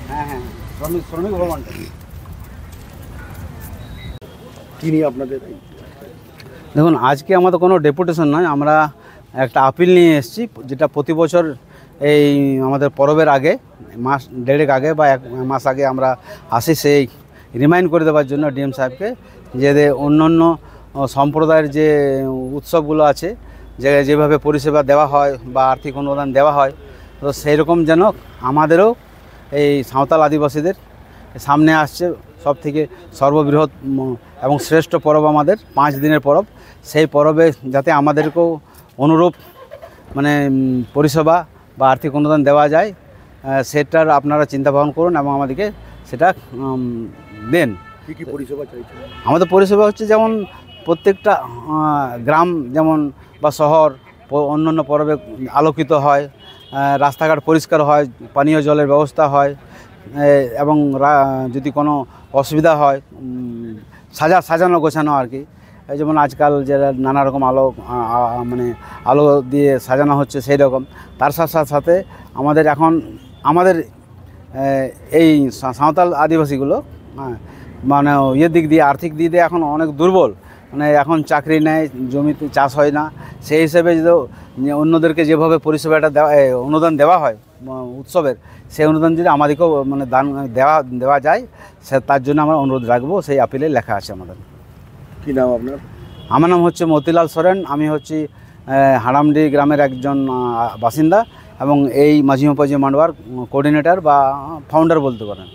হ্যাঁ, শ্রমিক ভবনটা কি নিয়ে আপনাদের? দেখুন, আজকে আমাদের কোনো ডেপুটেশন নয়, আমরা একটা আপিল নিয়ে এসেছি, যেটা প্রতি বছর এই আমাদের পরবের আগে মাস দেড়েক আগে বা এক মাস আগে আমরা আসি, সেই রিমাইন্ড করে দেওয়ার জন্য ডিএম সাহেবকে, যে অন্য সম্প্রদায়ের যে উৎসবগুলো আছে, যেভাবে পরিষেবা দেওয়া হয় বা আর্থিক অনুদান দেওয়া হয়, তো সেই রকম যেন আমাদেরও এই সাঁওতাল আদিবাসীদের সামনে আসছে সব থেকে সর্ববৃহৎ এবং শ্রেষ্ঠ পরব, আমাদের 5 দিনের পরব। সেই পরবে যাতে আমাদেরকেও অনুরূপ মানে পরিষেবা বা আর্থিক অনুদান দেওয়া যায়, সেটার আপনারা চিন্তা ভাবনা করুন এবং আমাদেরকে সেটা দেন। কী কী পরিষেবা চাইছেন? আমাদের পরিষেবা হচ্ছে যেমন প্রত্যেকটা গ্রাম যেমন বা শহর অন্যান্য পরবে আলোকিত হয়, রাস্তাঘাট পরিষ্কার হয়, পানীয় জলের ব্যবস্থা হয়, এবং যদি কোনো অসুবিধা হয় সাজানো গোছানো আর কি, যেমন আজকাল যারা নানা রকম আলো দিয়ে সাজানো হচ্ছে সেই রকম। তার সাথে আমাদের এই সাঁওতাল আদিবাসীগুলো মানে দিক দিয়ে আর্থিক দিক দিয়ে এখন অনেক দুর্বল, মানে এখন চাকরি নেয়, জমিতে চাষ হয় না, সেই হিসেবে যদি অন্যদেরকে যেভাবে পরিষেবাটা অনুদান দেওয়া হয় উৎসবের, সেই অনুদান যদি আমাদেরকেও দান দেওয়া যায়, তার জন্য আমরা অনুরোধ রাখবো, সেই আপিলে লেখা আছে আমাদের। কী নাম আপনার? আমার নাম হচ্ছে মতিলাল সোরেন, আমি হচ্ছি হারামডি গ্রামের একজন বাসিন্দা এবং এই মাঝি মাপাজি মান্ডওয়ার কোঅর্ডিনেটর বা ফাউন্ডার বলতে পারেন।